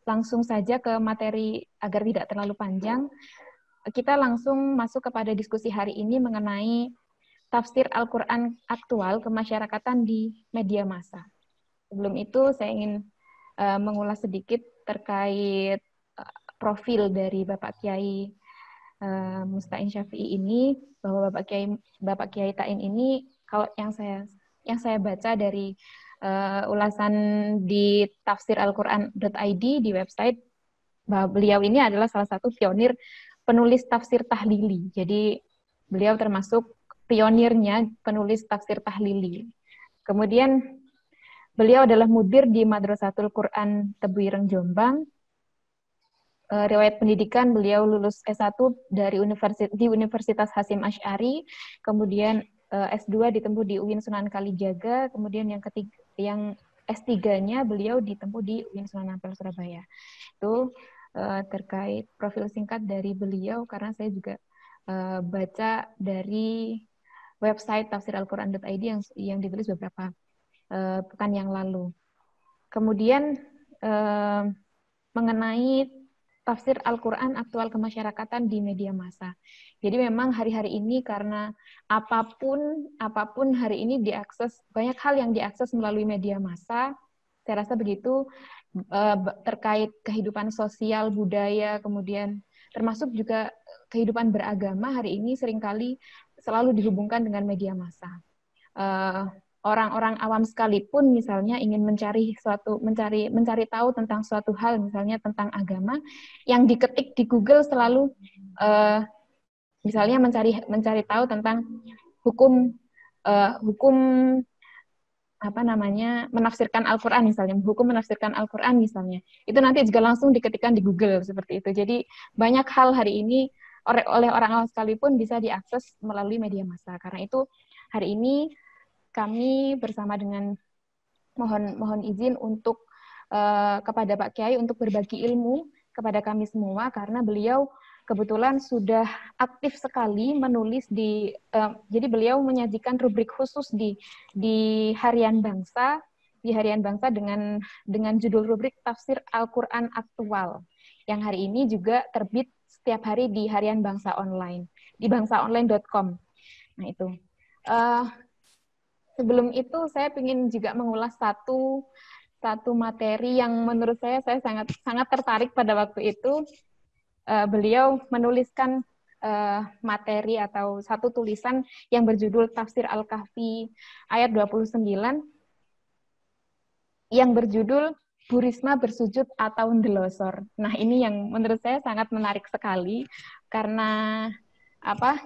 langsung saja ke materi agar tidak terlalu panjang. Kita langsung masuk kepada diskusi hari ini mengenai tafsir Al-Quran aktual kemasyarakatan di media massa. Sebelum itu saya ingin mengulas sedikit terkait profil dari Bapak Kiai Musta'in Syafi'i ini, bahwa Bapak Kiai Ta'in ini, kalau yang saya baca dari ulasan di tafsiralquran.id di website, bahwa beliau ini adalah salah satu pionir penulis tafsir tahlili. Jadi beliau termasuk pionirnya penulis tafsir tahlili. Kemudian beliau adalah mudir di Madrasatul Quran Tebuireng Jombang. Riwayat pendidikan beliau lulus S1 dari Universitas Hasyim Asy'ari, kemudian S2 ditempuh di UIN Sunan Kalijaga, kemudian yang S3-nya beliau ditempuh di UIN Sunan Ampel Surabaya. Itu terkait profil singkat dari beliau, karena saya juga baca dari website tafsiralquran.id yang ditulis beberapa pekan yang lalu. Kemudian mengenai tafsir Al-Quran aktual kemasyarakatan di media massa. Jadi memang hari-hari ini karena apapun hari ini diakses, banyak hal yang diakses melalui media massa. Saya rasa begitu, terkait kehidupan sosial, budaya, kemudian termasuk juga kehidupan beragama hari ini seringkali selalu dihubungkan dengan media massa. Orang-orang awam sekalipun misalnya ingin mencari tahu tentang suatu hal, misalnya tentang agama, yang diketik di Google selalu misalnya mencari tahu tentang hukum menafsirkan Al-Quran misalnya, hukum menafsirkan Al-Quran misalnya, itu nanti juga langsung diketikkan di Google seperti itu. Jadi banyak hal hari ini oleh orang awam sekalipun bisa diakses melalui media massa. Karena itu hari ini kami bersama dengan mohon izin untuk kepada Pak Kiai untuk berbagi ilmu kepada kami semua, karena beliau kebetulan sudah aktif sekali menulis jadi beliau menyajikan rubrik khusus di Harian Bangsa dengan judul rubrik Tafsir Al-Quran Aktual, yang hari ini juga terbit setiap hari di Harian Bangsa Online, di bangsaonline.com. Nah itu. Sebelum itu saya ingin juga mengulas satu materi yang menurut saya sangat tertarik pada waktu itu. Beliau menuliskan materi atau satu tulisan yang berjudul Tafsir Al-Kahfi ayat 29 yang berjudul Bu Risma bersujud atau ndelosor. Nah, ini yang menurut saya sangat menarik sekali karena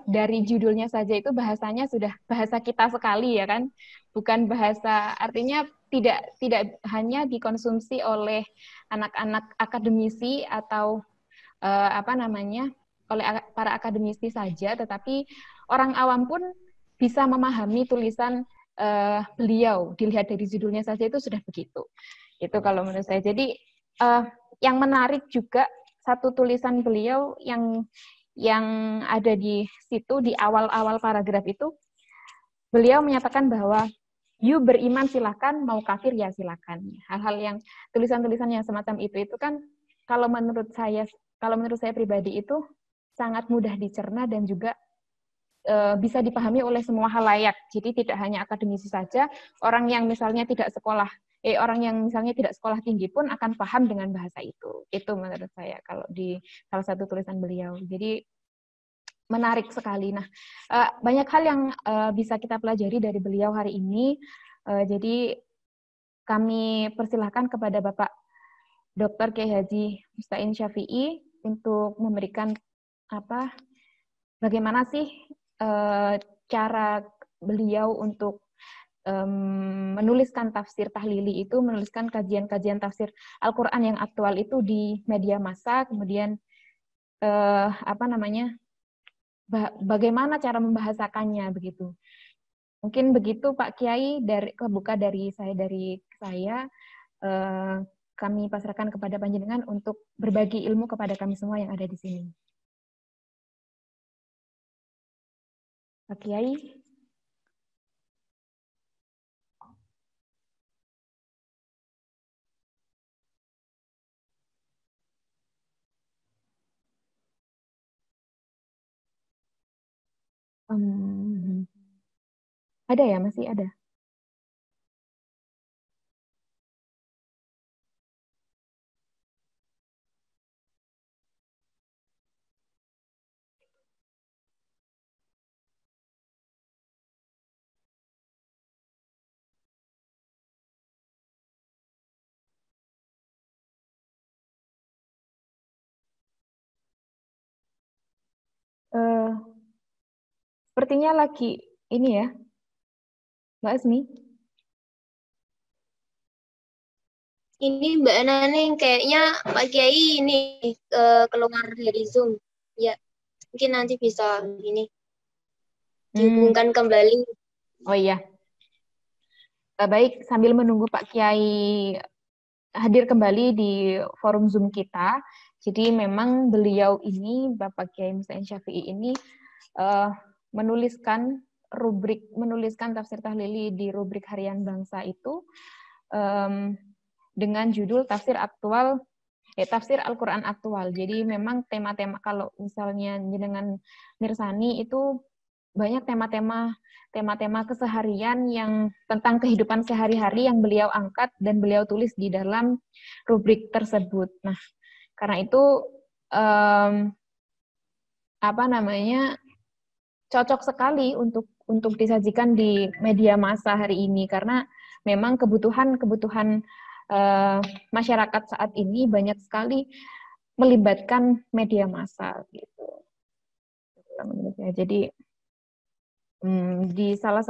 dari judulnya saja itu bahasanya sudah bahasa kita sekali, ya kan, bukan bahasa, artinya tidak hanya dikonsumsi oleh anak-anak akademisi atau oleh para akademisi saja, tetapi orang awam pun bisa memahami tulisan beliau. Dilihat dari judulnya saja itu sudah begitu. Itu kalau menurut saya. Jadi yang menarik juga satu tulisan beliau yang ada di situ, di awal-awal paragraf itu, beliau menyatakan bahwa you beriman silakan, mau kafir ya silakan. Hal-hal yang tulisan-tulisan yang semacam itu kan kalau menurut saya pribadi itu sangat mudah dicerna dan juga bisa dipahami oleh semua halayak. Jadi tidak hanya akademisi saja, orang yang misalnya tidak sekolah tinggi pun akan paham dengan bahasa itu. Itu menurut saya kalau di salah satu tulisan beliau. Jadi menarik sekali. Nah, banyak hal yang bisa kita pelajari dari beliau hari ini. Jadi kami persilahkan kepada Bapak Dr. Kiai Haji Musta'in Syafi'i untuk memberikan bagaimana sih cara beliau untuk menuliskan tafsir tahlili itu, menuliskan kajian-kajian tafsir Al-Quran yang aktual itu di media massa, kemudian bagaimana cara membahasakannya begitu. Mungkin begitu Pak Kiai, dari saya kami pasrahkan kepada panjenengan untuk berbagi ilmu kepada kami semua yang ada di sini. Pak Kiai. Ada ya, masih ada. Eh, Sepertinya lagi ini ya, Mbak Asmi. Ini Mbak Nani kayaknya Pak Kiai ini keluar dari Zoom. Ya, mungkin nanti bisa ini dihubungkan kembali. Oh iya. Baik, sambil menunggu Pak Kiai hadir kembali di forum Zoom kita. Jadi memang beliau ini, Bapak Kiai Musta'in Syafi'i ini menuliskan tafsir tahlili di rubrik harian bangsa itu dengan judul tafsir Al-Quran aktual. Jadi memang tema-tema, kalau misalnya dengan Mirsani itu banyak tema-tema keseharian yang tentang kehidupan sehari-hari yang beliau angkat dan beliau tulis di dalam rubrik tersebut. Nah, karena itu cocok sekali untuk disajikan di media massa hari ini, karena memang kebutuhan masyarakat saat ini banyak sekali melibatkan media massa gitu. Jadi di salah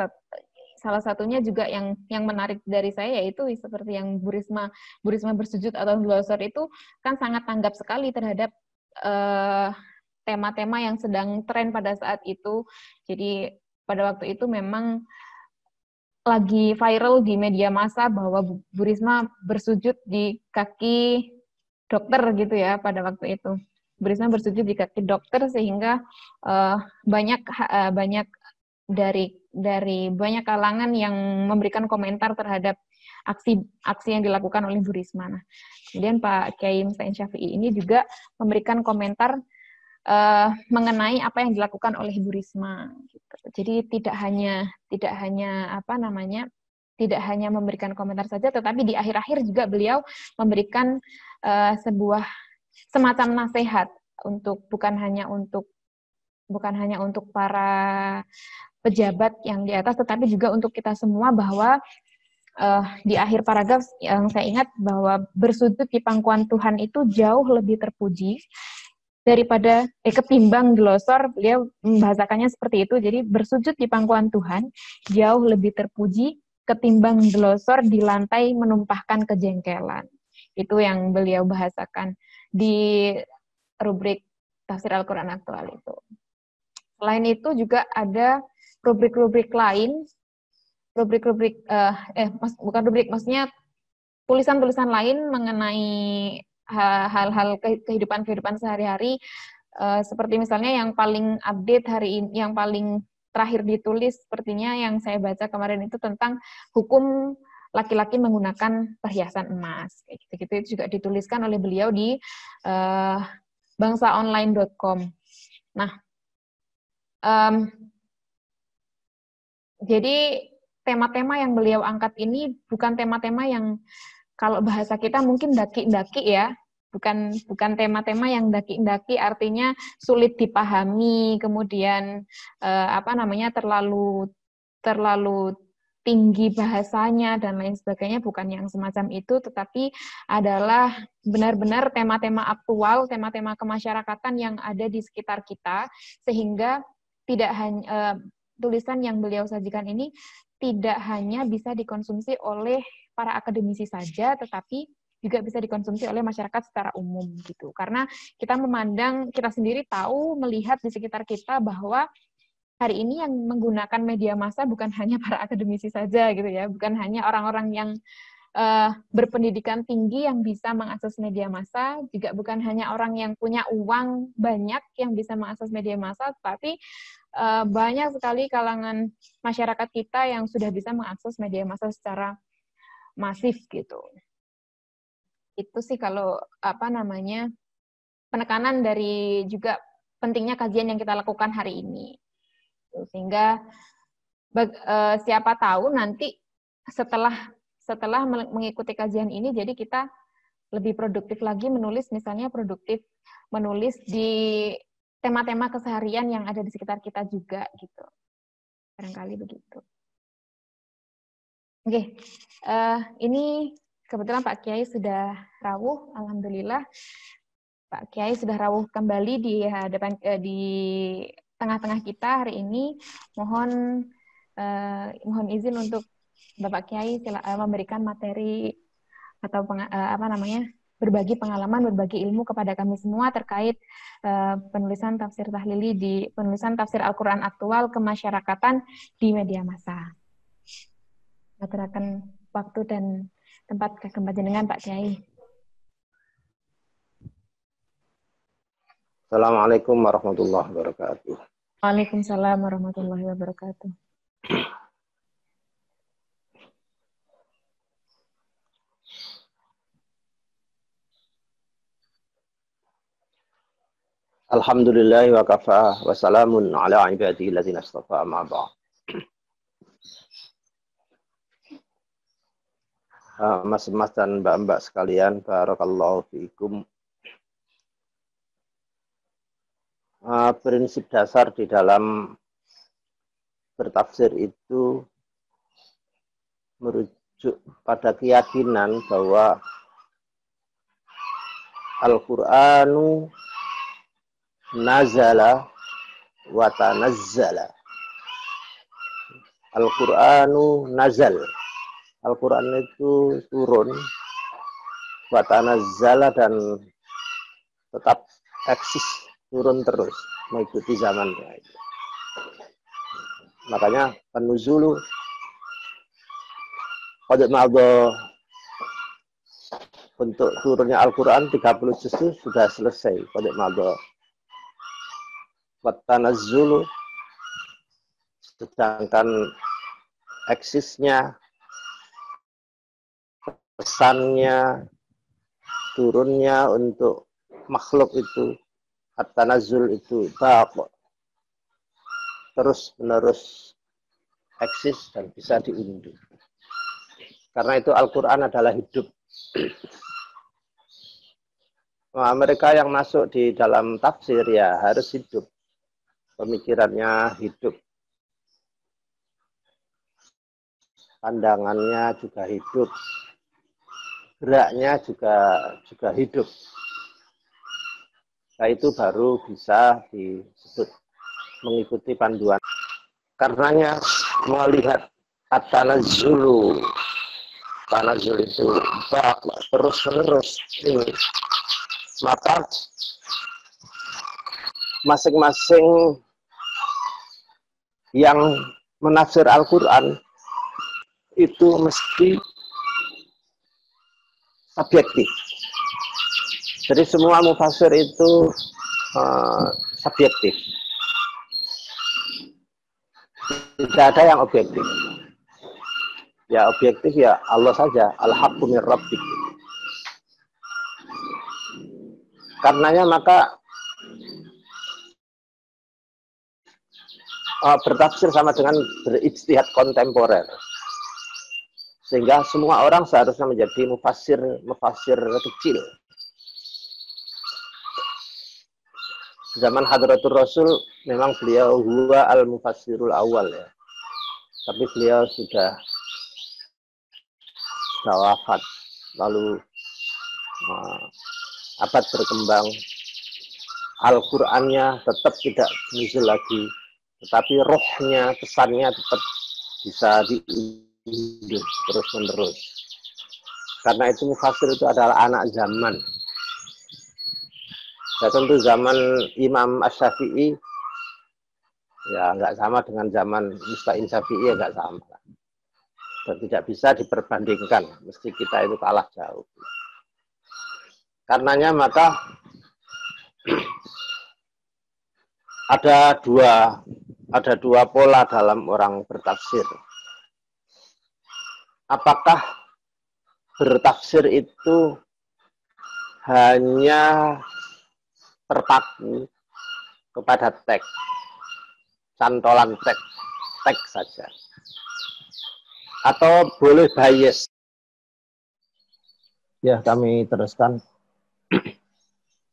satunya juga yang menarik dari saya yaitu seperti yang Bu Risma bersujud atau glosor itu kan sangat tanggap sekali terhadap tema-tema yang sedang tren pada saat itu. Jadi pada waktu itu memang lagi viral di media massa bahwa Bu Risma bersujud di kaki dokter gitu ya pada waktu itu. Bu Risma bersujud di kaki dokter sehingga banyak dari banyak kalangan yang memberikan komentar terhadap aksi yang dilakukan oleh Bu Risma. Nah, kemudian Pak Kiai Musta'in Syafi'i ini juga memberikan komentar mengenai apa yang dilakukan oleh Bu Risma. Gitu. Jadi tidak hanya memberikan komentar saja, tetapi di akhir-akhir juga beliau memberikan sebuah semacam nasihat bukan hanya untuk para pejabat yang di atas, tetapi juga untuk kita semua, bahwa di akhir paragraf yang saya ingat bahwa bersujud di pangkuan Tuhan itu jauh lebih terpuji daripada ketimbang glosor. Beliau membahasakannya seperti itu. Jadi bersujud di pangkuan Tuhan jauh lebih terpuji ketimbang glosor di lantai menumpahkan kejengkelan. Itu yang beliau bahasakan di rubrik tafsir Al-Quran aktual itu. Selain itu juga ada rubrik-rubrik lain, maksudnya tulisan-tulisan lain mengenai hal-hal kehidupan sehari-hari, seperti misalnya yang paling update hari ini, yang paling terakhir ditulis sepertinya yang saya baca kemarin itu tentang hukum laki-laki menggunakan perhiasan emas. Kayak gitu-gitu itu juga dituliskan oleh beliau di bangsaonline.com. Nah, jadi tema-tema yang beliau angkat ini bukan tema-tema yang kalau bahasa kita mungkin daki-daki ya, bukan tema-tema yang daki-daki artinya sulit dipahami, kemudian terlalu tinggi bahasanya dan lain sebagainya, bukan yang semacam itu, tetapi adalah benar-benar tema-tema aktual, tema-tema kemasyarakatan yang ada di sekitar kita, sehingga tidak hanya tulisan yang beliau sajikan ini tidak hanya bisa dikonsumsi oleh para akademisi saja, tetapi juga bisa dikonsumsi oleh masyarakat secara umum gitu. Karena kita sendiri tahu, melihat di sekitar kita bahwa hari ini yang menggunakan media massa bukan hanya para akademisi saja gitu ya, bukan hanya orang-orang yang berpendidikan tinggi yang bisa mengakses media massa, juga bukan hanya orang yang punya uang banyak yang bisa mengakses media massa, tapi banyak sekali kalangan masyarakat kita yang sudah bisa mengakses media massa secara masif gitu. Itu sih kalau penekanan dari juga pentingnya kajian yang kita lakukan hari ini. Sehingga siapa tahu nanti setelah mengikuti kajian ini, jadi kita lebih produktif lagi menulis, misalnya produktif menulis di tema-tema keseharian yang ada di sekitar kita juga gitu. Barangkali begitu. Oke, ini kebetulan Pak Kiai sudah rawuh, alhamdulillah. Pak Kiai sudah rawuh kembali di hadapan di tengah-tengah kita hari ini. Mohon izin untuk Bapak Kiai memberikan materi atau berbagi pengalaman, berbagi ilmu kepada kami semua terkait penulisan tafsir tahlili penulisan tafsir Al-Quran aktual kemasyarakatan di media massa. Aturaken waktu dan tempat kagem panjenengan Pak Kiai. Assalamualaikum warahmatullahi wabarakatuh. Waalaikumsalam warahmatullahi wabarakatuh. Alhamdulillah wa kafa wa salamun ala ibadihi alladzina astafa ma ba'd. Mas-mas dan mbak-mbak sekalian, barakallahu fiikum. Prinsip dasar di dalam bertafsir itu merujuk pada keyakinan bahwa Al-Qur'anu nazala wa tanazzala. Al-Qur'anu nazal. Al-Quran itu turun, wa tanazzala, dan tetap eksis, turun terus, mengikuti zaman. Makanya penuzulu qad madha, untuk turunnya Al-Quran 30 juz sudah selesai, qad madha. Wa tanazzulu, sedangkan eksisnya, pesannya, turunnya untuk makhluk itu, at-tanazzul itu baq, terus menerus eksis dan bisa diunduh. Karena itu Al-Quran adalah hidup. Nah, mereka yang masuk di dalam tafsir ya harus hidup, pemikirannya hidup, pandangannya juga hidup, geraknya juga hidup. Nah, itu baru bisa disebut mengikuti panduan. Karenanya melihat at-tanazzulu, tanazzul itu terus menerus ini, maka masing-masing yang menafsir Al-Quran itu mesti subjektif. Jadi semua mufassir itu subjektif. Tidak ada yang objektif. Ya objektif ya Allah saja, al-haqqu min rabbik. Karenanya maka bertafsir sama dengan berijtihad kontemporer. Sehingga semua orang seharusnya menjadi mufassir kecil. Zaman Hadratul Rasul memang beliau huwa al-mufassirul awal ya. Tapi beliau sudah wafat. Lalu abad berkembang, Al-Qur'annya tetap tidak muncul lagi. Tetapi rohnya, pesannya tetap bisa diunduh terus-menerus. Karena itu mufassir itu adalah anak zaman. Ya tentu zaman Imam Asy-Syafi'i ya nggak sama dengan zaman Musta'in Syafi'i, ya nggak sama. Dan tidak bisa diperbandingkan, mesti kita itu kalah jauh. Karenanya maka ada dua pola dalam orang bertafsir. Apakah bertafsir itu hanya terpaku kepada teks, cantolan teks saja. Atau boleh bias. Ya, kami teruskan.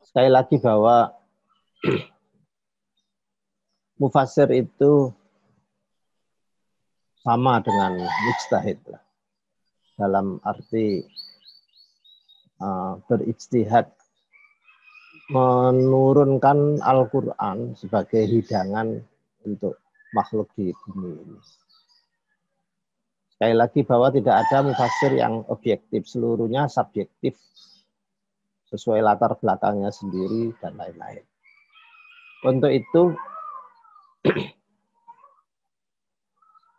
Sekali lagi bahwa mufassir itu sama dengan mujtahid dalam arti berijtihad menurunkan Al-Quran sebagai hidangan untuk makhluk di bumi ini. Sekali lagi bahwa tidak ada mufassir yang objektif, seluruhnya subjektif sesuai latar belakangnya sendiri dan lain-lain. Untuk itu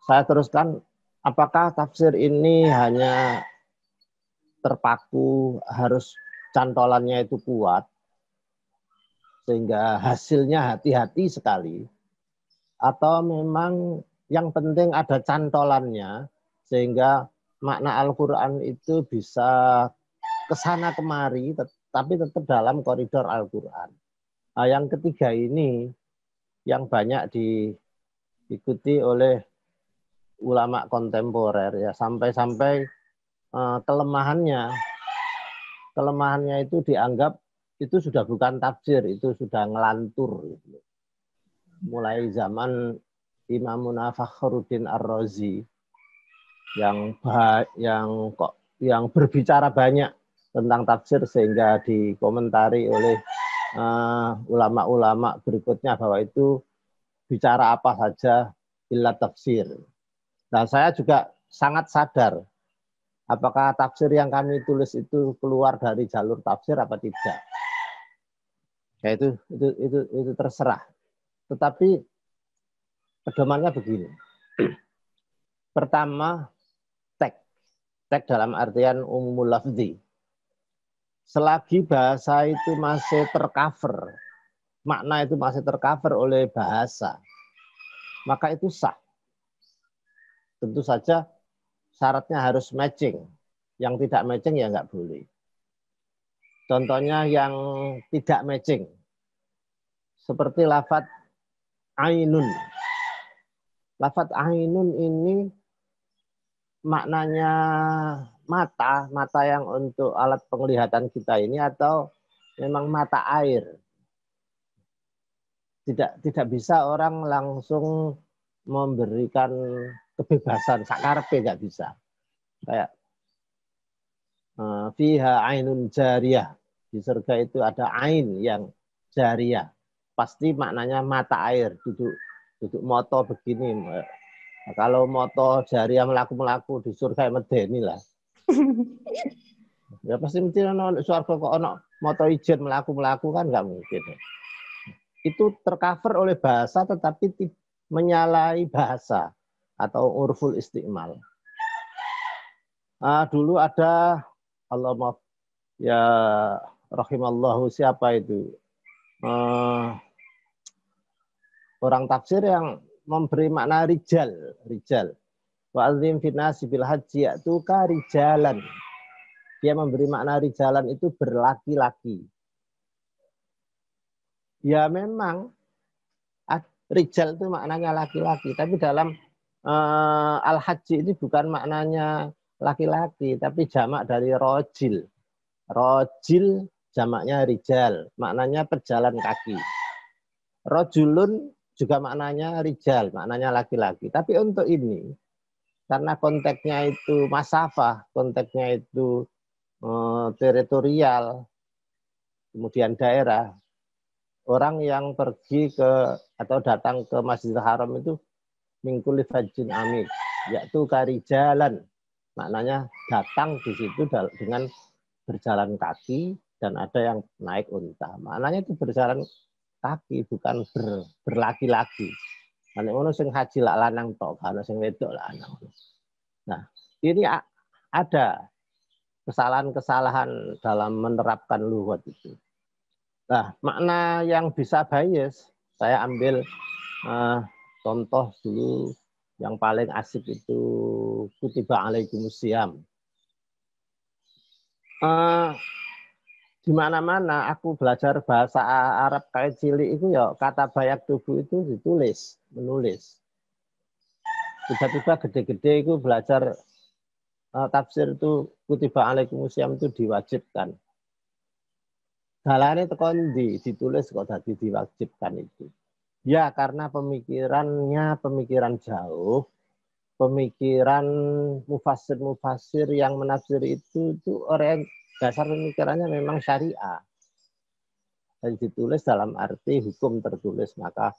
saya teruskan, apakah tafsir ini hanya terpaku harus cantolannya itu kuat sehingga hasilnya hati-hati sekali, atau memang yang penting ada cantolannya sehingga makna Al-Quran itu bisa kesana kemari tapi tetap dalam koridor Al-Quran. Nah, yang ketiga ini yang banyak diikuti oleh ulama kontemporer ya, sampai-sampai kelemahannya itu dianggap itu sudah bukan tafsir, itu sudah ngelantur gitu. Mulai zaman Imamuna Fakhruddin Ar-Razi yang berbicara banyak tentang tafsir sehingga dikomentari oleh ulama-ulama berikutnya bahwa itu bicara apa saja illa tafsir. Nah, saya juga sangat sadar apakah tafsir yang kami tulis itu keluar dari jalur tafsir apa tidak. Ya itu terserah. Tetapi pedomannya begini. Pertama, teks dalam artian umumul lafzi. Selagi bahasa itu masih tercover, makna itu masih tercover oleh bahasa, maka itu sah. Tentu saja syaratnya harus matching. Yang tidak matching ya nggak boleh. Contohnya yang tidak matching, seperti lafadz ainun. Lafadz ainun ini maknanya mata yang untuk alat penglihatan kita ini atau memang mata air. Tidak bisa orang langsung memberikan kebebasan sakarepe, nggak bisa. Kayak fiha ainun jariyah, di surga itu ada ain yang jariyah. Pasti maknanya mata air, duduk moto begini. Nah, kalau moto jariah melaku-melaku di surga medeni lah. Ya pasti mesti ono surga kok ono moto ijen melaku-melaku kan nggak mungkin. Itu tercover oleh bahasa tetapi menyalahi bahasa atau urful istimal. Dulu ada Allah maaf ya rahimallahu, siapa itu orang tafsir yang memberi makna rijal. Wa'adzim finasi bil haji ya'tuka rijalan. Dia memberi makna rijalan itu berlaki-laki. Ya memang rijal itu maknanya laki-laki, tapi dalam al-haji ini bukan maknanya laki-laki, tapi jamak dari rojil. Rojil jamaknya rijal, maknanya pejalan kaki. Rojulun juga maknanya rijal, maknanya laki-laki. Tapi untuk ini, karena konteksnya itu masafah, konteksnya itu teritorial, kemudian daerah, orang yang pergi ke atau datang ke Masjidil Haram itu mingkuli fajjin amin, yaitu karijalan. Maknanya datang di situ dengan berjalan kaki dan ada yang naik unta. Maknanya itu berjalan kaki, bukan berlaki-laki. Nek ngono sing haji lak lanang tok, ana sing wedok lak lanang. Nah, ini ada kesalahan-kesalahan dalam menerapkan lugat itu. Nah, makna yang bisa bias, saya ambil contoh dulu yang paling asik itu kutiba alaikumusiyam. di mana-mana aku belajar bahasa Arab kayak cilik itu ya kata bayak tubuh itu ditulis, menulis. Tiba-tiba gede-gede itu belajar tafsir itu kutiba alaikumusiyam itu diwajibkan. Dalane tekon ditulis kok tadi diwajibkan itu. Ya karena pemikirannya pemikiran jauh, pemikiran mufassir yang menafsir itu orang dasar pemikirannya memang syariah. Dan ditulis dalam arti hukum tertulis maka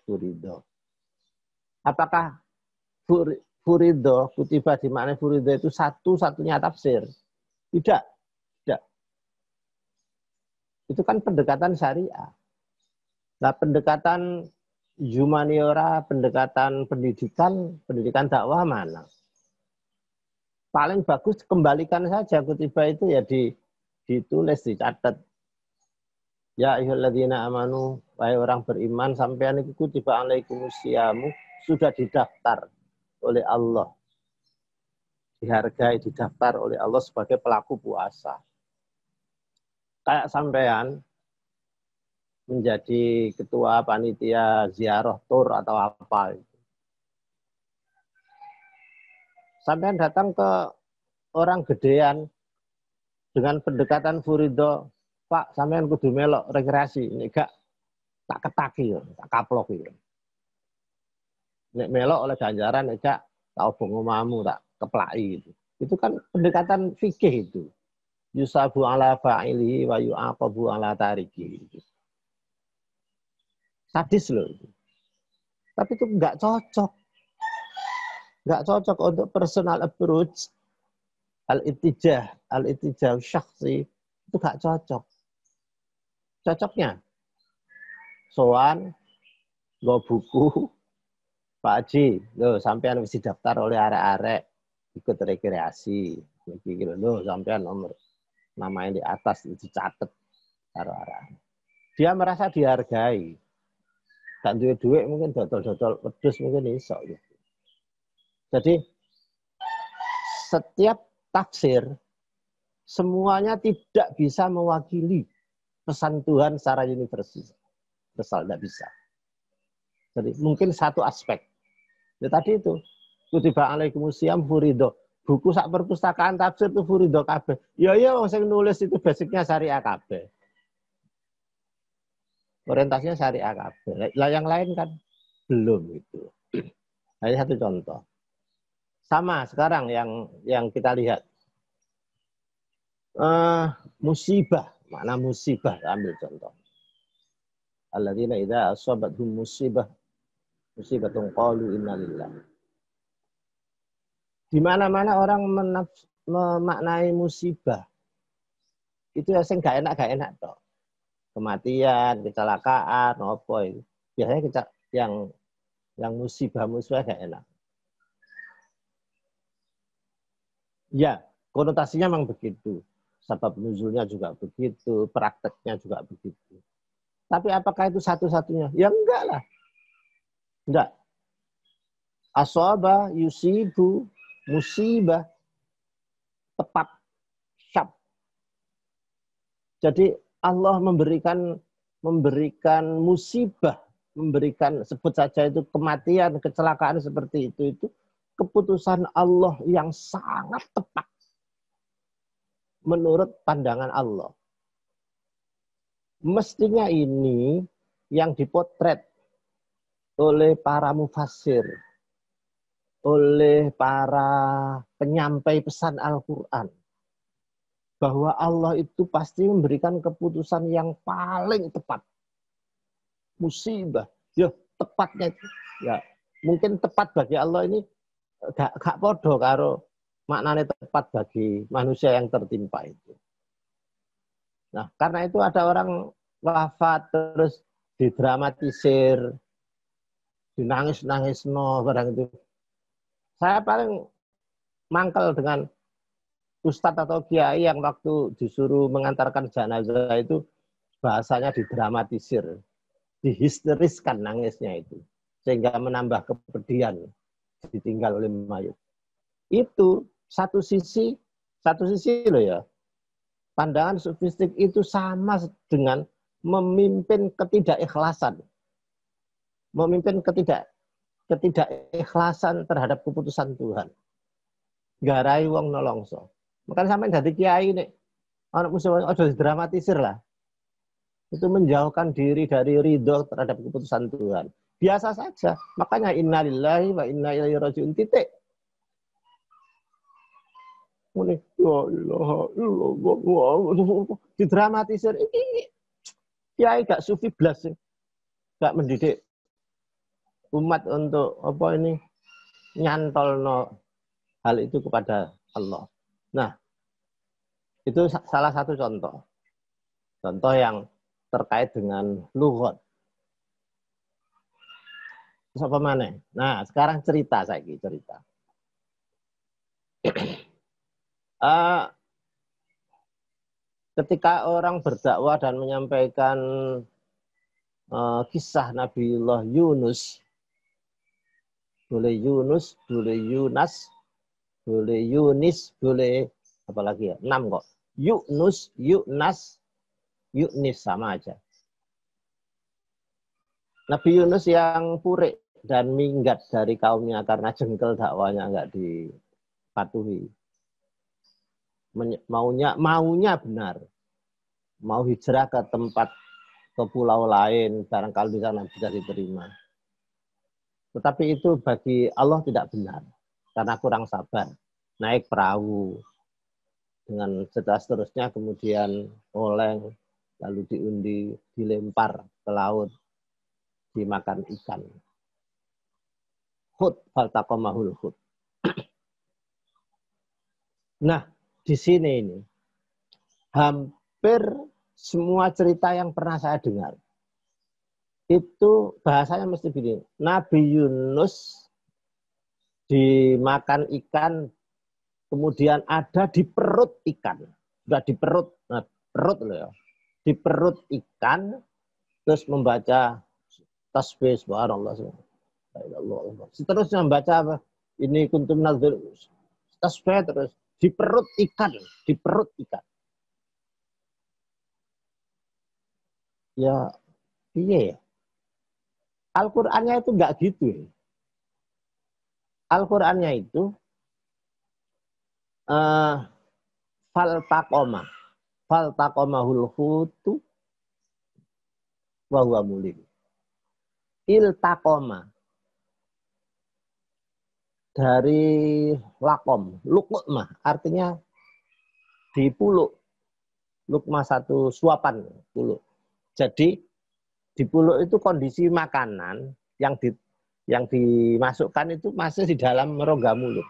furido. Apakah furido, kutiba di mana furido itu satu-satunya tafsir? Tidak. Itu kan pendekatan syariah. Nah, pendekatan humaniora, pendekatan pendidikan dakwah mana? Paling bagus kembalikan saja kutiba itu ya ditulis, dicatat. Ya ayyuhalladzina amanu, wahai orang beriman, sampean itu kutiba alaikumusyamu sudah didaftar oleh Allah. Dihargai, didaftar oleh Allah sebagai pelaku puasa. Kayak sampean menjadi ketua panitia ziarah tur atau apa. Sampean datang ke orang gedean dengan pendekatan furido, Pak, sampean kudu melok rekreasi, ini gak tak ketaki, tak kaplok. Nek melok oleh ganjaran, gak tak obong omamu, tak keplai. Itu kan pendekatan fikih itu. Yusabu ala fa'ili wa yu'aqabu ala tariki. Sadis loh. Tapi itu nggak cocok. Nggak cocok untuk personal approach. Al-itijah syakhsi itu nggak cocok. Cocoknya soan, go buku, Pak Haji, loh sampean mesti daftar oleh arek-arek ikut rekreasi. Loh sampean nomor namanya di atas itu catat arek-arek. Dia merasa dihargai. Gak duit mungkin dodol-dodol wedhus mungkin iso gitu. Jadi setiap tafsir semuanya tidak bisa mewakili pesan Tuhan secara universal, tidak bisa. Jadi mungkin satu aspek. Ya tadi itu kutiba alaikumusiyam furido. Buku sak perpustakaan tafsir itu furido kabeh. Ya wong sing nulis itu basicnya syariah kabeh. Orientasinya syariah kabeh. Lah yang lain kan belum itu. Nah, ini satu contoh. Sama sekarang yang kita lihat. Musibah. Makna musibah, ambil contoh. Alladzina idza asabathum musibatun qalu inna lillah. Di mana-mana orang memaknai musibah. Itu yang gak enak toh. Kematian, kecelakaan, apa itu. Biasanya yang musibah gak enak. Ya, konotasinya memang begitu. Sebab nuzulnya juga begitu, prakteknya juga begitu. Tapi apakah itu satu-satunya? Ya enggak lah. Enggak. Asaba, yusibu, musibah, tepat, syab. Jadi Allah memberikan musibah, memberikan sebut saja itu kematian, kecelakaan seperti itu keputusan Allah yang sangat tepat menurut pandangan Allah. Mestinya ini yang dipotret oleh para mufassir, oleh para penyampai pesan Al-Quran. Bahwa Allah itu pasti memberikan keputusan yang paling tepat. Musibah. Ya, tepatnya itu. Ya, mungkin tepat bagi Allah ini gak podo karo maknanya tepat bagi manusia yang tertimpa itu. Nah, karena itu ada orang wafat terus didramatisir, dinangis-nangis barang itu. Saya paling mangkel dengan ustadz atau kiai yang waktu disuruh mengantarkan jenazah itu bahasanya didramatisir, dihisteriskan nangisnya itu, sehingga menambah kepedihan ditinggal oleh mayit. Itu satu sisi loh ya. Pandangan sufistik itu sama dengan memimpin ketidakikhlasan. Memimpin ketidakikhlasan terhadap keputusan Tuhan. Garai wong nolongso. Makanya sampai dari kiai nih, anak musuh udah dramatisir lah. Itu menjauhkan diri dari ridho terhadap keputusan Tuhan. Biasa saja. Makanya innalillahi wa inna ilaihi rajiun titik. Ya ilaha illallah. Didramatisir. Ini kiai gak sufi blas. Gak mendidik umat untuk apa ini nyantolno hal itu kepada Allah. Nah, itu salah satu contoh. Contoh yang terkait dengan lughat. Apa mana? Nah, sekarang cerita saya cerita. Ketika orang berdakwah dan menyampaikan kisah Nabiullah Yunus, boleh Yunus, boleh Yunas, boleh Yunis, boleh apa lagi ya? 6 kok. Yunus, Yunas, Yunis sama aja. Nabi Yunus yang purik dan minggat dari kaumnya karena jengkel dakwanya enggak dipatuhi. Maunya benar. Mau hijrah ke tempat ke pulau lain, barangkali di sana bisa diterima. Tetapi itu bagi Allah tidak benar. Karena kurang sabar. Naik perahu. Dengan seterusnya kemudian oleng, lalu diundi, dilempar ke laut, dimakan ikan. Hud, faltaqamahul hud. Nah, di sini ini hampir semua cerita yang pernah saya dengar itu bahasanya mesti begini. Nabi Yunus dimakan ikan, kemudian ada di perut ikan. Sudah di perut, nah, perut loh ya. Di perut ikan, terus membaca tasbih subhanallah. Seterusnya membaca apa? Ini kuntum nazir tasbih terus. Di perut ikan, di perut ikan. Ya, iya ya. Al-Qur'annya itu enggak gitu. Al-Qur'annya itu faltaqomahul hutu wa huwa mulim. Iltaqoma dari lakom, lukmah artinya dipuluk. Lukmah satu suapan puluk. Jadi di puluk itu kondisi makanan yang dimasukkan itu masih di dalam rongga mulut.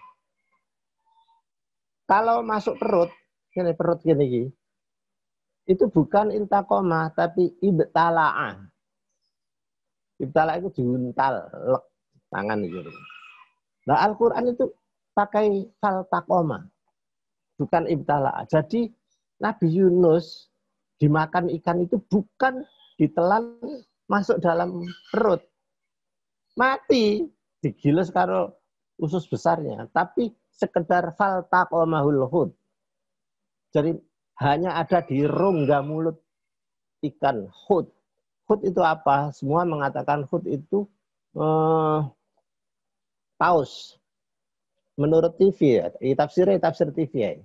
Kalau masuk perut, ini perut gini, itu bukan iltaqoma tapi ibtala'ah. Ibtala'ah itu diuntal, tangan itu. Nah, Al-Quran itu pakai faltaqoma, bukan ibtala'ah. Jadi Nabi Yunus dimakan ikan itu bukan ditelan masuk dalam perut. Mati, digiles karo usus besarnya. Tapi sekedar faltaqomahul hud. Jadi hanya ada di rongga mulut ikan hud. Hud itu apa? Semua mengatakan hud itu paus. Menurut TV ya, tafsir TV ya.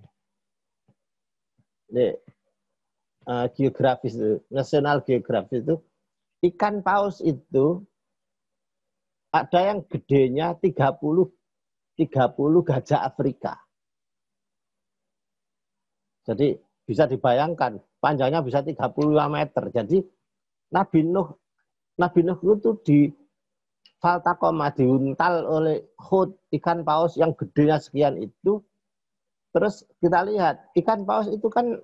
Geografis itu, National Geographic itu, ikan paus itu ada yang gedenya 30 gajah Afrika. Jadi bisa dibayangkan panjangnya bisa 35 meter. Jadi Nabi Nuh itu di faltaqoma diuntal oleh hud ikan paus yang gedenya sekian itu. Terus kita lihat ikan paus itu kan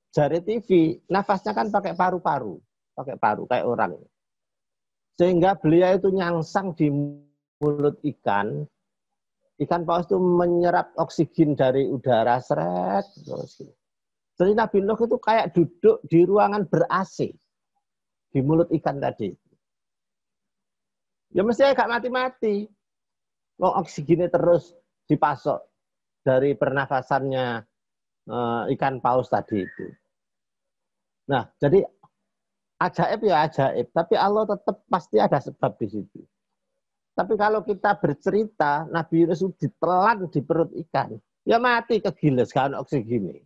jari TV, nafasnya kan pakai paru-paru kayak orang. Sehingga beliau itu nyangsang di mulut ikan paus itu menyerap oksigen dari udara seret. Jadi Nabi Nuh itu kayak duduk di ruangan ber-AC di mulut ikan tadi. Ya mestinya gak mati-mati. Oksigennya terus dipasok dari pernafasannya ikan paus tadi itu. Nah, jadi ajaib ya ajaib, tapi Allah tetap pasti ada sebab di situ. Tapi kalau kita bercerita, Nabi Yunus ditelan di perut ikan, ya mati kegiles, kan oksigen.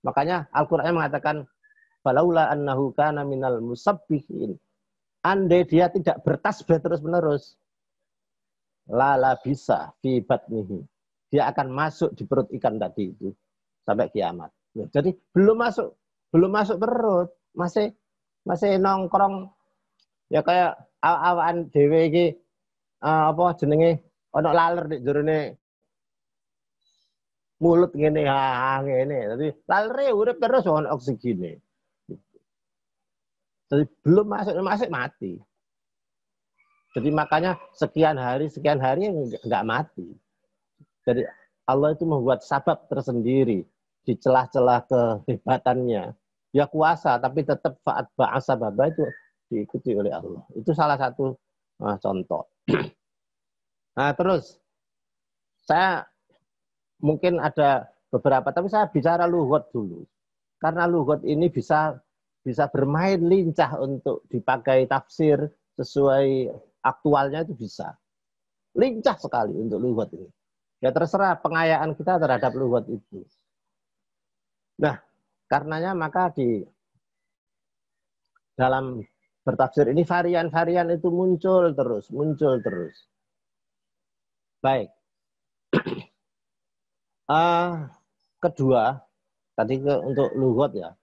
Makanya Al-Quran mengatakan, falaula annahu kana minal musabbihin. Andai dia tidak bertasbih terus-menerus, lala bisa fi batnihi. Dia akan masuk di perut ikan tadi itu sampai kiamat. Jadi belum masuk perut, masih nongkrong ya kayak awaan dhewe iki apa jenenge ana laler nek jerone mulut ngene ngene. Dadi lalere urip terus ana oksigene. Jadi belum masuk mati. Jadi makanya sekian hari enggak mati. Jadi Allah itu membuat sabab tersendiri di celah-celah kehebatannya. Ya kuasa, tapi tetap faat ba'asa baba itu diikuti oleh Allah. Itu salah satu contoh. Nah terus, saya mungkin ada beberapa, tapi saya bicara lughot dulu. Karena lughot ini bisa bermain lincah untuk dipakai tafsir sesuai aktualnya itu bisa. Lincah sekali untuk lughot ini. Ya terserah pengayaan kita terhadap lughot itu. Nah, karenanya maka di dalam bertafsir ini varian-varian itu muncul terus. Baik. Kedua, tadi untuk lughot ya.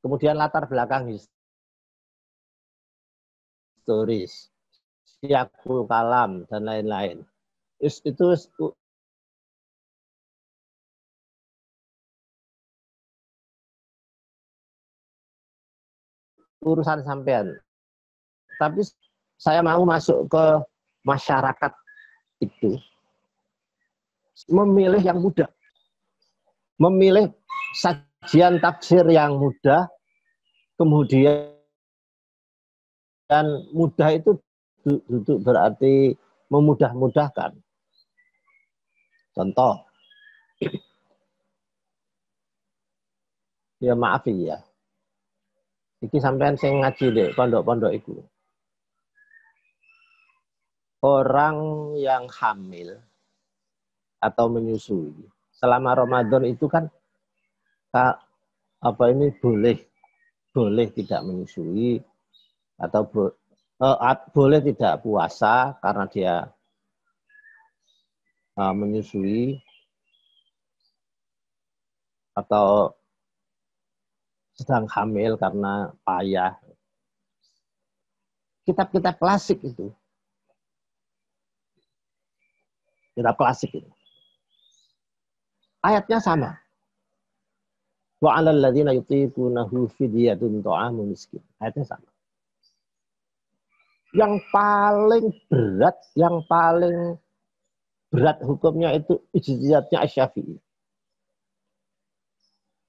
Kemudian latar belakang historis, siyakul kalam dan lain-lain. Itu urusan sampean. Tapi saya mau masuk ke masyarakat itu. Memilih yang mudah. Memilih sajian tafsir yang mudah. Kemudian mudah itu duduk berarti memudah-mudahkan. Contoh. Ya maaf ya. Iki sampean sing ngaji deh, pondok-pondok itu. Orang yang hamil atau menyusui selama Ramadan itu kan boleh tidak menyusui atau boleh tidak puasa karena dia menyusui atau sedang hamil karena payah. Kitab-kitab klasik itu. Kitab klasik itu. Ayatnya sama. Wa 'alal ladzina yutiqunahu fidyatun ta'amu miskin. Ayatnya sama. Yang paling berat hukumnya itu ijtihadnya Asy-Syafi'i.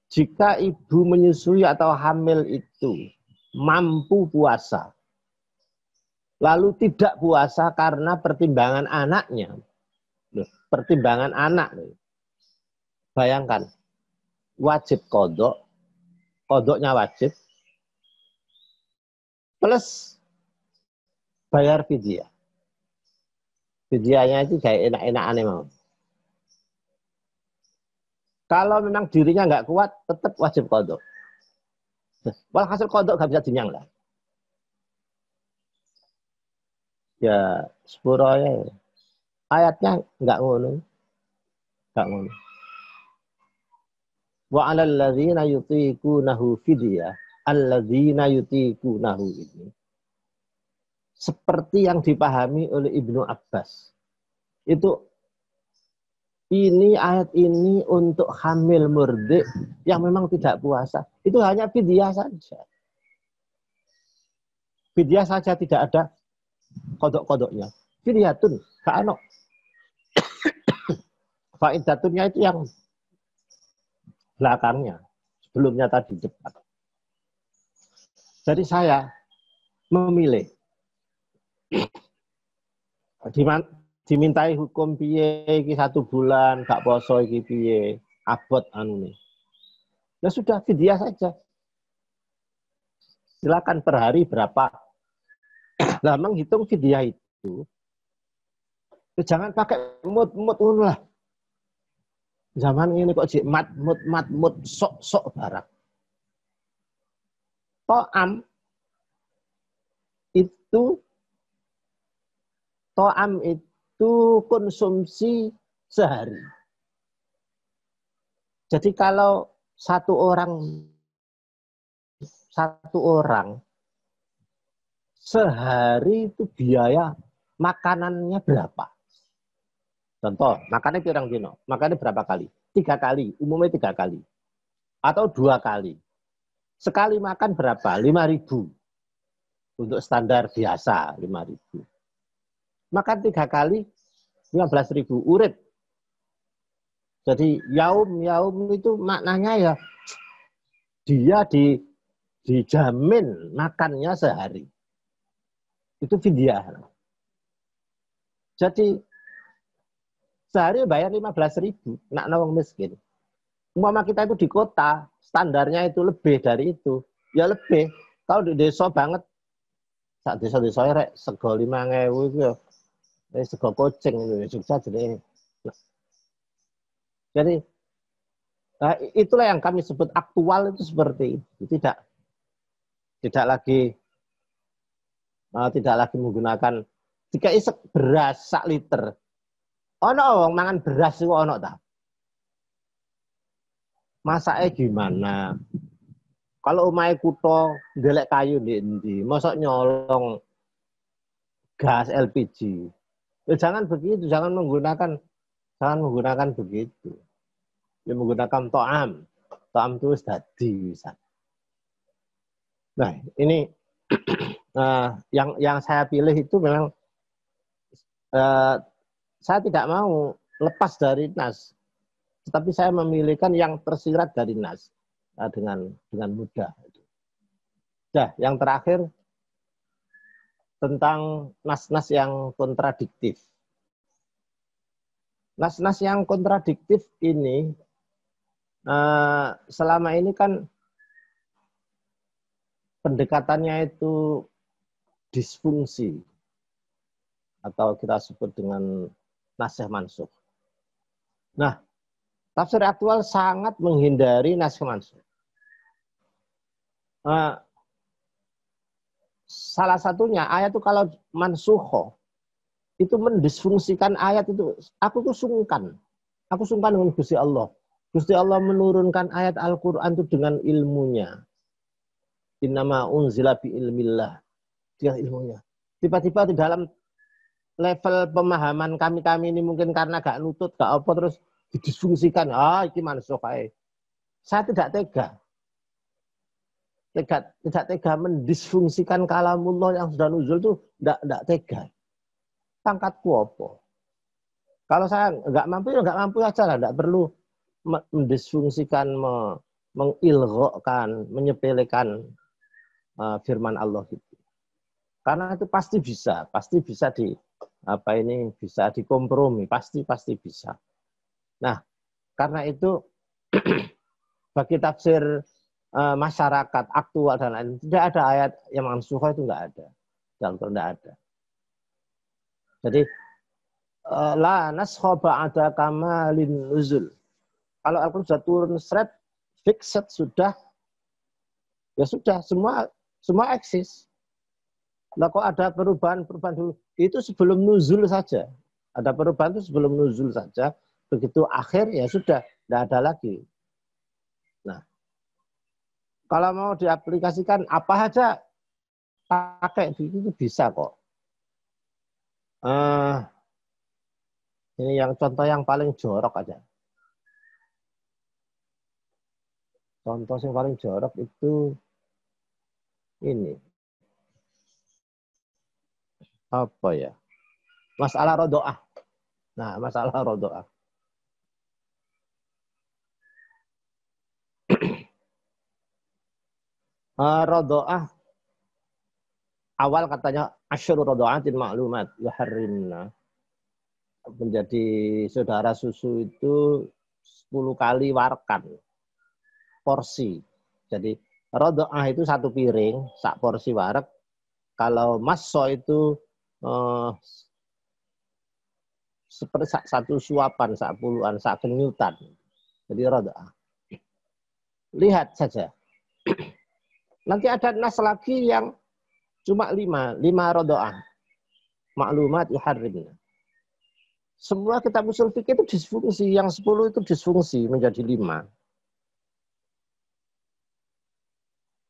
Jika ibu menyusui atau hamil itu mampu puasa, lalu tidak puasa karena pertimbangan anaknya, pertimbangan anak, bayangkan, wajib kodoknya wajib, plus bayar fidyah. Fidyahnya itu kayak enak-enakan mau. Kalau memang dirinya nggak kuat, tetap wajib kodok. Walhasil kodok nggak bisa dinyang lah. Ya, sepuranya. Ayatnya nggak ngono. Wa 'alal ladzina yutiqunahu fidyah. Alladzina yutiqunahu ini. Seperti yang dipahami oleh Ibnu Abbas. Ini ayat ini untuk hamil murdi yang memang tidak puasa. Itu hanya fidyah saja. Fidyah saja, tidak ada kodok-kodoknya. Fidyatun, ka'ano. Faidatunnya itu yang belakangnya. Sebelumnya tadi depan. Jadi saya memilih. Dimintai hukum piye iki 1 bulan gak poso iki piye. abot anu nih. Ya sudah, fidyah saja. Silakan per hari berapa. Nah, menghitung fidyah itu, jangan pakai mut lah. Zaman ini kok mut sok barang. To'am itu konsumsi sehari. Jadi kalau satu orang sehari itu biaya makanannya berapa? Contoh, makannya pirang dino, makannya berapa kali? 3 kali, umumnya 3 kali. Atau 2 kali. Sekali makan berapa? 5.000. Untuk standar biasa, 5.000. Makan 3 kali, 15.000. Urip. Jadi yaum itu maknanya ya dia dijamin makannya sehari. Itu fidyah. Jadi sehari bayar 15.000, nak nawang miskin. Umpama kita itu di kota, standarnya itu lebih dari itu. Ya lebih. Kalau di desa banget, saat desa-desa rek sego 5.000 itu ya. Sego kucing itu Jogja jadi nah, itulah yang kami sebut aktual itu seperti itu. Tidak lagi menggunakan jika isek beras 1 liter. Ono wong mangan beras iku ono ta? Masake gimana? Kalau omahe kutho ndelek kayu ndek endi? Mosok nyolong gas LPG. Ya, jangan begitu, jangan menggunakan begitu. Ya, menggunakan to'am itu dadi bisa. Nah, ini yang saya pilih itu memang saya tidak mau lepas dari nas, tetapi saya memilihkan yang tersirat dari nas dengan mudah. Nah, yang terakhir tentang nas-nas yang kontradiktif. Nas-nas yang kontradiktif ini selama ini kan pendekatannya itu disfungsi atau kita sebut dengan nasikh mansukh. Nah, tafsir aktual sangat menghindari nasikh mansukh. Salah satunya ayat itu kalau mansukho itu mendisfungsikan ayat itu. Aku sungkan dengan Gusti Allah. Gusti Allah menurunkan ayat Al-Quran itu dengan ilmunya. Innama unzila bi ilmillah. Dia ilmunya. Tiba-tiba di dalam level pemahaman kami ini mungkin karena gak nutut, gak apa terus didisfungsikan. Ini mansukh ae. Saya tidak tega. Tidak tega mendisfungsikan kalamullah yang sudah nuzul itu tidak tega. Pangkatku apa? Kalau saya nggak mampu ya nggak mampu aja lah, tidak perlu mendisfungsikan, mengilghokkan, menyepelekan firman Allah itu. Karena itu pasti bisa bisa dikompromi, pasti bisa. Nah, karena itu bagi tafsir masyarakat aktual dan lain, tidak ada ayat yang mansukh itu nggak ada. Dalam tidak ada. Jadi la naskha ba'da kamalin nuzul. Kalau Al-Qur'an sudah turun seret, fixed sudah, ya sudah semua eksis. Lah kok ada perubahan dulu? Itu sebelum nuzul saja. Ada perubahan itu sebelum nuzul saja. Begitu akhir ya sudah, tidak ada lagi. Nah, kalau mau diaplikasikan apa saja pakai itu bisa kok. Ini yang contoh yang paling jorok aja. Contoh yang paling jorok itu ini. Apa ya? Masalah rodoah. Nah, masalah rodoah. Rodoah awal katanya asyru rodoatin maklumat yuharrimna. Menjadi saudara susu itu 10 kali warkan porsi. Jadi rodoah itu 1 piring, sak porsi warek. Kalau maso itu seperti satu suapan, sak puluhan, sak kenyutan. Jadi rodoah. Lihat saja. Nanti ada nas lagi yang cuma 5 rodoah. Maklumat yuharrimna. Semua kitab usul fikih itu disfungsi, yang 10 itu disfungsi menjadi 5.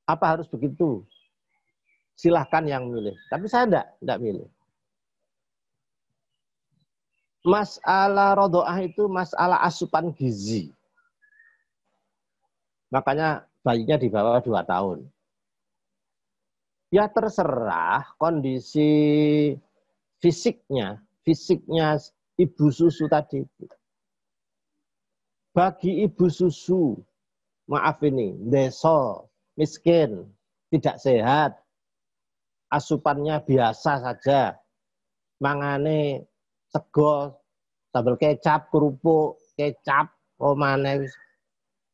Apa harus begitu? Silahkan yang milih. Tapi saya enggak milih. Masalah rodoah itu masalah asupan gizi. Makanya bayinya di bawah 2 tahun. Ya terserah kondisi fisiknya ibu susu tadi itu. Bagi ibu susu, maaf ini, deso, miskin, tidak sehat, asupannya biasa saja, mangane sego, sambal kecap, kerupuk, kecap, omane,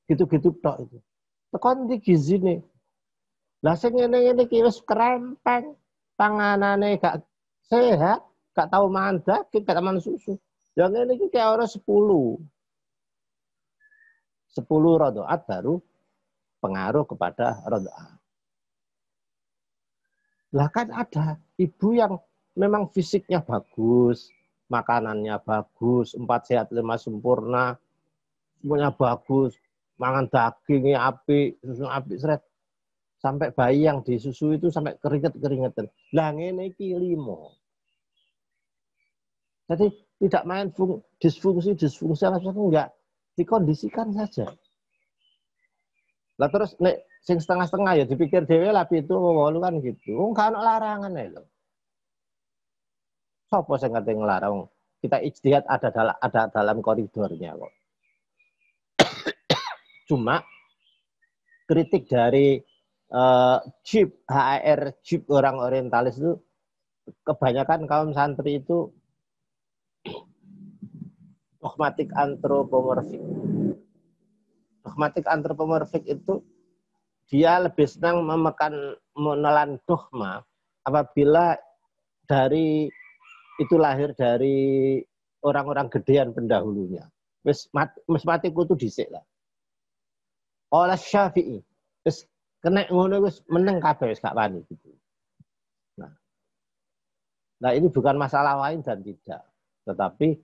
gitu-gitu tok itu. Tekan di gizi nih. Lah sing ngene-ngene iki wis krempeng, panganane gak sehat, gak tahu mangan daging, gak tahu susu. Yang ngene iki kayak ora 10 rodoat baru pengaruh kepada rodoat. Lah kan ada ibu yang memang fisiknya bagus, makanannya bagus, 4 sehat 5 sempurna, semuanya bagus, mangan dagingnya apik, susu apik seret. Sampai bayi yang disusu itu sampai keringet-keringetan. Lah ngene iki 5. Jadi tidak main disfungsi enggak, dikondisikan saja. Lah terus nek sing setengah-setengah ya dipikir dhewe lah itu kan gitu. Enggak ono larangan ae lho. Sopo sing ngate nglarang? Kita ijtihad ada dalam koridornya kok. Cuma kritik dari HAR orang orientalis itu kebanyakan kaum santri itu dogmatik antropomorfik. Dogmatik antropomorfik itu dia lebih senang menelan dogma apabila itu lahir dari orang-orang gedean pendahulunya. Wis mati kudu dhisik lah. Oleh Syafi'i, wis kena ngono wis meneng kabeh wis gak wani gitu. Nah, ini bukan masalah lain dan tidak, tetapi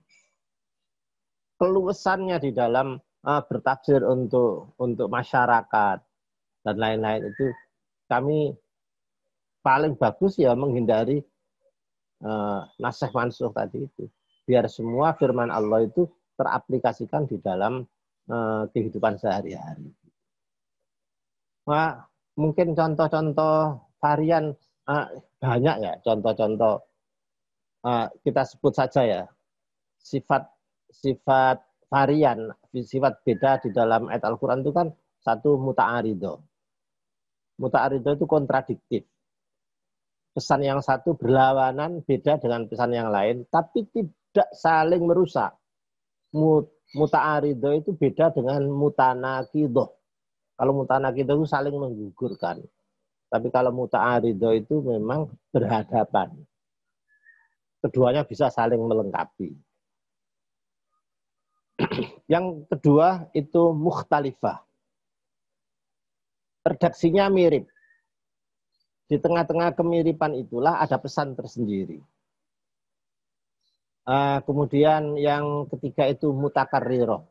keluasannya di dalam bertafsir untuk masyarakat dan lain-lain itu kami paling bagus ya menghindari nasikh mansuh tadi itu. Biar semua firman Allah itu teraplikasikan di dalam kehidupan sehari-hari. Nah, mungkin contoh-contoh varian banyak ya, contoh-contoh kita sebut saja ya, sifat varian, sifat beda di dalam ayat Al-Quran itu kan satu muta'arido. Muta'arido itu kontradiktif. Pesan yang satu berlawanan beda dengan pesan yang lain, tapi tidak saling merusak. Muta'arido itu beda dengan mutanakidoh. Kalau mutanakidoh itu saling menggugurkan. Tapi kalau muta'arido itu memang berhadapan. Keduanya bisa saling melengkapi. Yang kedua itu mukhtalifah. Redaksinya mirip. Di tengah-tengah kemiripan itulah ada pesan tersendiri. Kemudian yang ketiga itu mutakarriroh.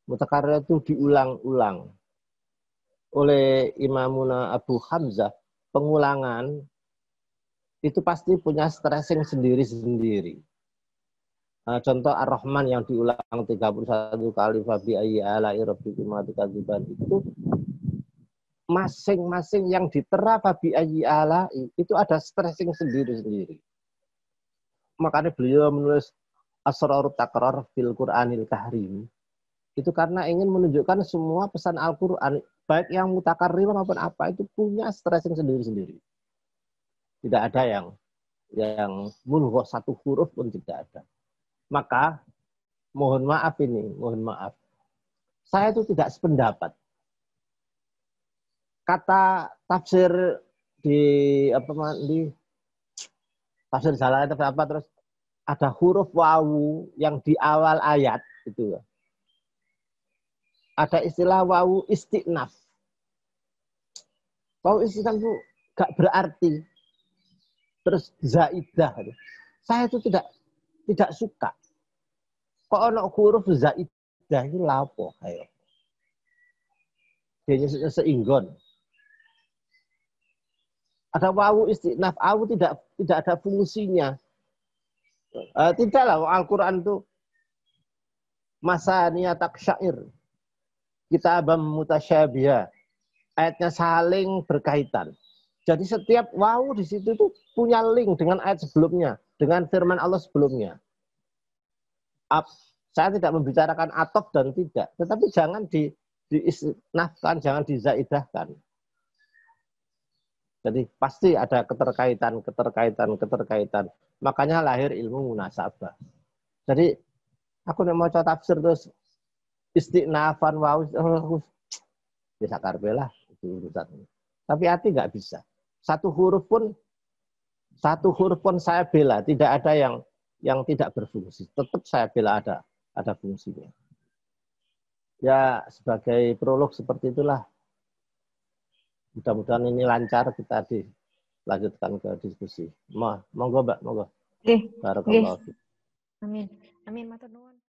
Mutakarriroh itu diulang-ulang. Oleh Imamuna Abu Hamzah, pengulangan itu pasti punya stressing sendiri-sendiri. Contoh Ar-Rahman yang diulang 31 kali fabi ayyi ala'i rabbikuma tukadziban itu masing-masing yang ditera fabi ayyi ala'i itu ada stressing sendiri-sendiri. Makanya beliau menulis Asrarut Takrar fil Qur'anil Karim itu karena ingin menunjukkan semua pesan Al-Qur'an baik yang mutakarrir maupun apa itu punya stressing sendiri-sendiri. Tidak ada yang mulghah satu huruf pun tidak ada. Maka mohon maaf. saya itu tidak sependapat. Kata tafsir di tafsir Jalalain atau apa, terus ada huruf wawu yang di awal ayat itu. Ada istilah wawu istiqnaf. Wawu istiqnaf itu gak berarti. Terus zaidah. Saya itu tidak suka. Kok ono huruf zaidah ini lapo kayak. Dia seinggon. Ada wawu istiqnaf, wawu tidak ada fungsinya. Tidaklah Al-Quran itu masaniya taksyair. Kitabam mutasyabihah. Ayatnya saling berkaitan. Jadi setiap wawu di situ itu punya link dengan ayat sebelumnya, dengan firman Allah sebelumnya. Saya tidak membicarakan atof dan tidak, tetapi jangan diisnafkan, jangan dizaidahkan. Jadi pasti ada keterkaitan. Makanya lahir ilmu munasabah. Jadi aku mau coba tafsir terus istiqnafan wawu bisa karbelah itu urusan. Tapi hati nggak bisa. Satu huruf pun saya bela. Tidak ada yang tidak berfungsi. Tetap saya bela ada fungsinya. Ya sebagai prolog seperti itulah. Mudah-mudahan ini lancar, kita dilanjutkan ke diskusi. Monggo Mbak, monggo. Oke. Barakallahu. Amin. Amin, matur nuwun.